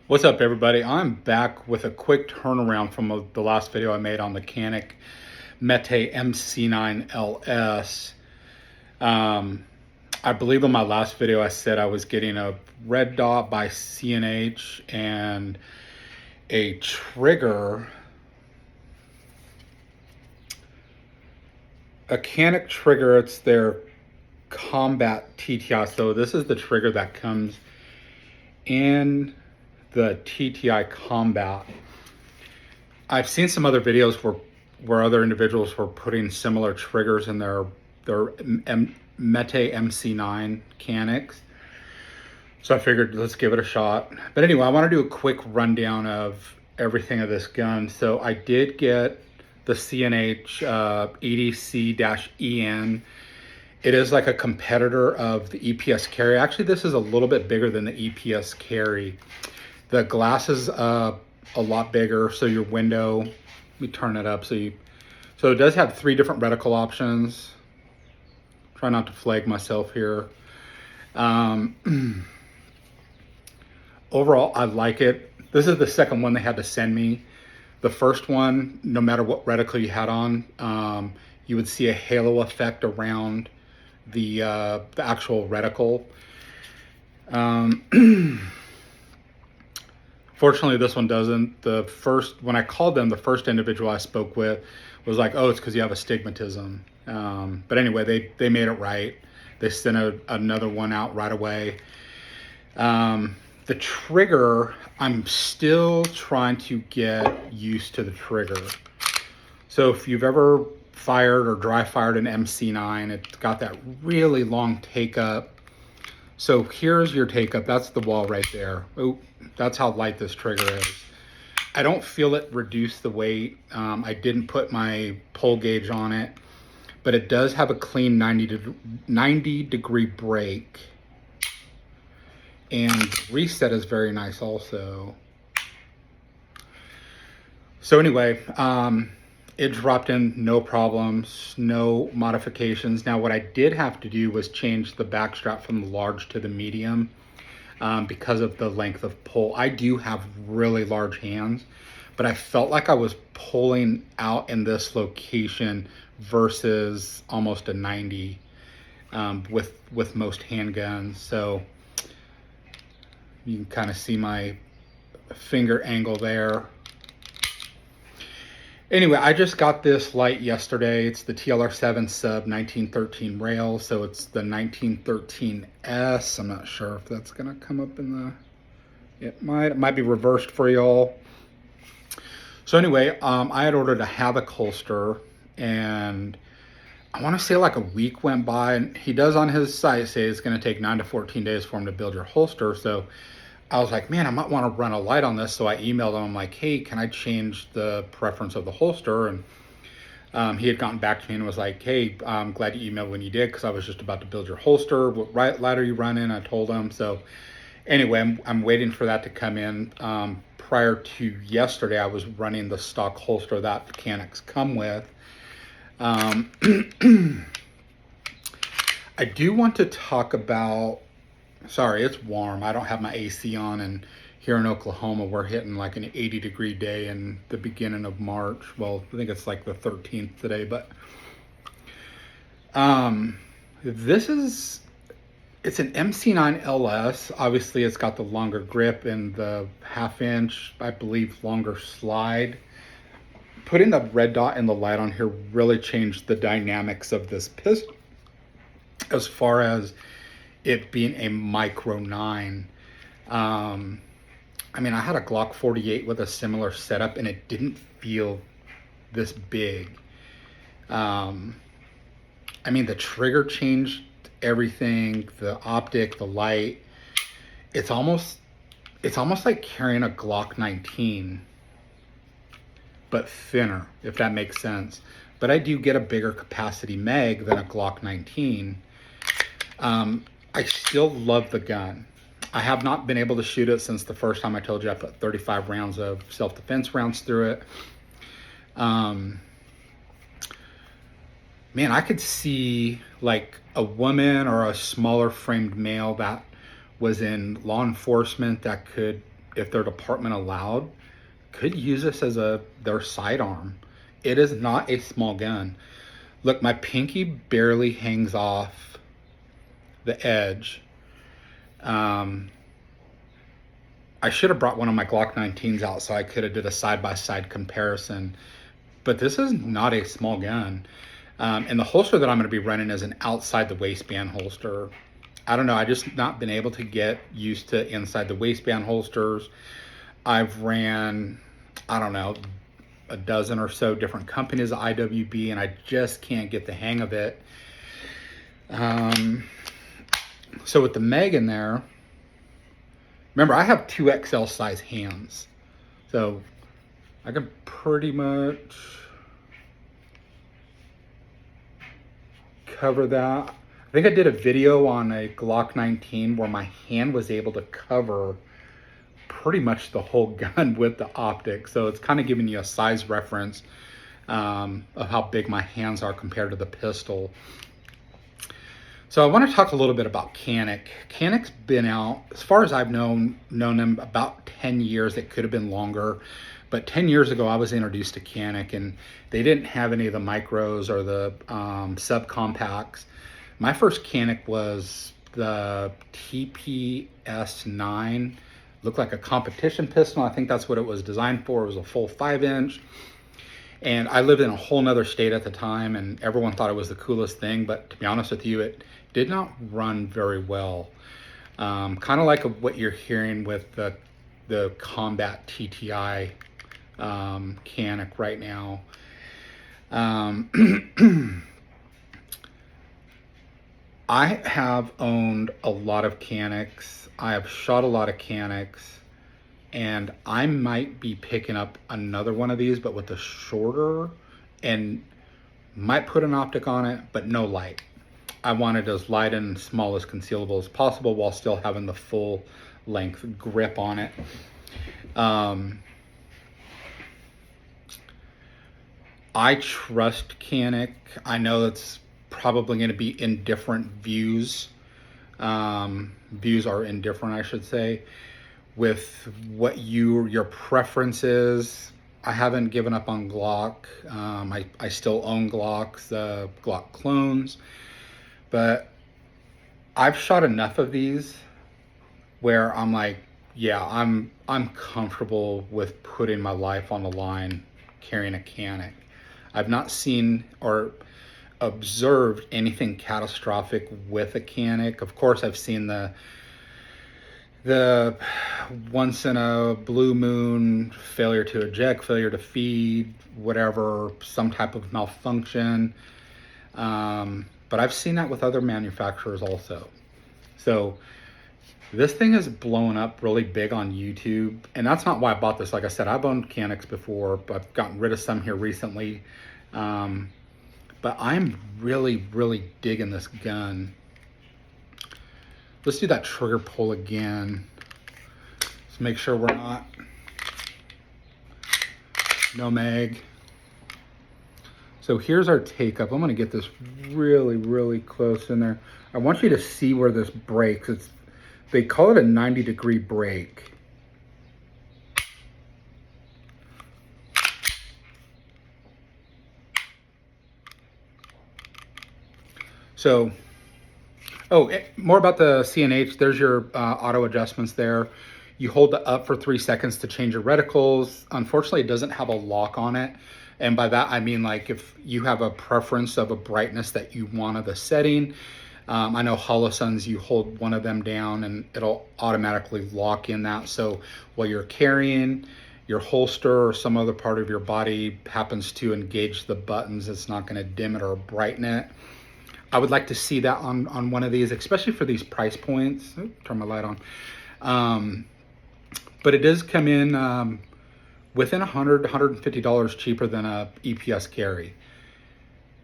What's up, everybody? I'm back with a quick turnaround from the last video I made on the Canik Mete MC9LS. Um, I believe in my last video I said I was getting a red dot by CNH and a trigger, a Canik trigger. It's their Combat TTI. So this is the trigger that comes in the TTI Combat. I've seen some other videos where other individuals were putting similar triggers in their Mete MC9 Canics. So I figured let's give it a shot. But anyway, I want to do a quick rundown of everything of this gun. So I did get the CNH EDC-EN. It is like a competitor of the EPS carry. Actually, this is a little bit bigger than the EPS carry. The glass is a lot bigger, so your window, let me turn it up so it does have 3 different reticle options. Try not to flag myself here. Overall, I like it. This is the second one they had to send me. The first one, no matter what reticle you had on, you would see a halo effect around the actual reticle. Fortunately, this one doesn't. When I called them, the first individual I spoke with was like, "Oh, it's because you have astigmatism." But anyway, they made it right. They sent another one out right away. The trigger, I'm still trying to get used to the trigger. So if you've ever fired or dry fired an MC9, it's got that really long take up. So here's your take up. That's the wall right there. Oh, that's how light this trigger is. I don't feel it reduce the weight. I didn't put my pull gauge on it, but it does have a clean 90 degree break. And reset is very nice also. So anyway, it dropped in no problems, no modifications. Now what I did have to do was change the back strap from the large to the medium because of the length of pull. I do have really large hands, but I felt like I was pulling out in this location versus almost a 90 with most handguns. So you can kind of see my finger angle there. Anyway, I just got this light yesterday. It's the TLR7 sub 1913 rail, so it's the 1913S. I'm not sure if that's gonna come up in the, it might be reversed for y'all. So anyway, I had ordered a Havoc holster, and I want to say like a week went by, and he does on his site say it's gonna take 9 to 14 days for him to build your holster. So I was like, man, I might want to run a light on this. So I emailed him. I'm like, hey, can I change the preference of the holster? And he had gotten back to me and was like, hey, I'm glad you emailed when you did because I was just about to build your holster. What light are you running? I told him. So anyway, I'm waiting for that to come in. Prior to yesterday, I was running the stock holster that Canics come with. I do want to talk about, sorry, it's warm. I don't have my AC on, and here in Oklahoma, we're hitting like an 80-degree day in the beginning of March. Well, I think it's like the 13th today, but it's an MC9LS. Obviously, it's got the longer grip and the 1/2 inch, I believe, longer slide. Putting the red dot and the light on here really changed the dynamics of this pistol as far as it being a micro 9. I mean, I had a Glock 48 with a similar setup and it didn't feel this big. I mean, the trigger changed everything, the optic, the light. It's almost like carrying a Glock 19, but thinner, if that makes sense. But I do get a bigger capacity mag than a Glock 19. I still love the gun. I have not been able to shoot it since the first time I told you I put 35 rounds of self-defense rounds through it. Man, I could see like a woman or a smaller framed male that was in law enforcement that could if their department allowed, could use this as their sidearm. It is not a small gun. Look, my pinky barely hangs off the edge. I should have brought one of my Glock 19s out so I could have did a side-by-side comparison. But this is not a small gun. And the holster that I'm going to be running is an outside the waistband holster. I don't know, I just not been able to get used to inside the waistband holsters. I've ran, I don't know, a dozen or so different companies of IWB, and I just can't get the hang of it. So with the Meg in there, remember, I have 2XL size hands, so I can pretty much cover that. I think I did a video on a Glock 19 where my hand was able to cover pretty much the whole gun with the optic, so it's kind of giving you a size reference of how big my hands are compared to the pistol. So I want to talk a little bit about Canik. Canik's been out, as far as I've known them, about 10 years. It could have been longer, but 10 years ago I was introduced to Canik, and they didn't have any of the micros or the subcompacts. My first Canik was the TPS9. Looked like a competition pistol. I think that's what it was designed for. It was a full 5-inch. And I lived in a whole nother state at the time, and everyone thought it was the coolest thing, but to be honest with you, it did not run very well. Kind of like what you're hearing with the Combat TTI Canik right now. I have owned a lot of Caniks. I have shot a lot of Caniks, and I might be picking up another one of these, but with a shorter, and might put an optic on it, but no light. I want it as light and small as concealable as possible while still having the full length grip on it. I trust Canik. I know it's probably going to be in different views. Views are indifferent, I should say, with what your preference is. I haven't given up on Glock. I still own Glocks, Glock clones, but I've shot enough of these where I'm like, yeah, I'm comfortable with putting my life on the line carrying a Canik. I've not seen or observed anything catastrophic with a Canik. Of course, I've seen the once in a blue moon failure to eject, failure to feed, whatever, some type of malfunction. But I've seen that with other manufacturers also. So this thing is blowing up really big on YouTube, and that's not why I bought this. Like I said, I've owned Caniks before, but I've gotten rid of some here recently. But I'm really, really digging this gun. Let's do that trigger pull again. Let's make sure we're not, no mag. So here's our take up. I'm gonna get this really, really close in there. I want you to see where this breaks. They call it a 90-degree break. So, more about the CNH. There's your auto adjustments there. You hold it up for 3 seconds to change your reticles. Unfortunately, it doesn't have a lock on it. And by that, I mean, like, if you have a preference of a brightness that you want of the setting, I know Holosuns, you hold one of them down and it'll automatically lock in that. So while you're carrying, your holster or some other part of your body happens to engage the buttons, it's not going to dim it or brighten it. I would like to see that on one of these, especially for these price points. Oh, turn my light on. But it does come in within $100, $150 cheaper than a EPS carry.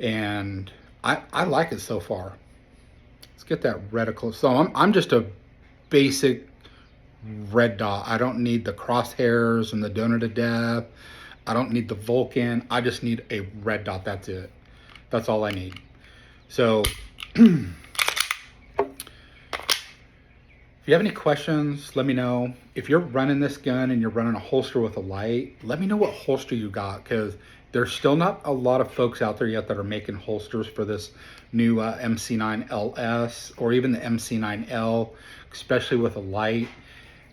And I like it so far. Let's get that reticle. So I'm just a basic red dot. I don't need the crosshairs and the donor to death. I don't need the Vulcan. I just need a red dot. That's it. That's all I need. So if you have any questions, let me know. If you're running this gun and you're running a holster with a light, let me know what holster you got, because there's still not a lot of folks out there yet that are making holsters for this new MC9LS or even the MC9L, especially with a light,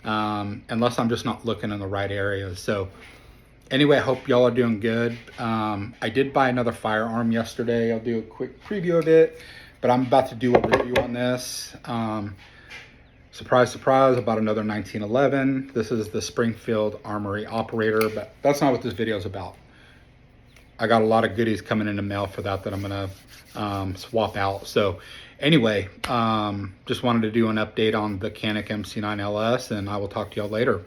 unless I'm just not looking in the right areas. So anyway, I hope y'all are doing good. I did buy another firearm yesterday. I'll do a quick preview of it, but I'm about to do a review on this. Surprise, surprise, about another 1911. This is the Springfield Armory Operator, but that's not what this video is about. I got a lot of goodies coming in the mail for that I'm gonna swap out. So anyway, just wanted to do an update on the Canik MC9LS, and I will talk to y'all later.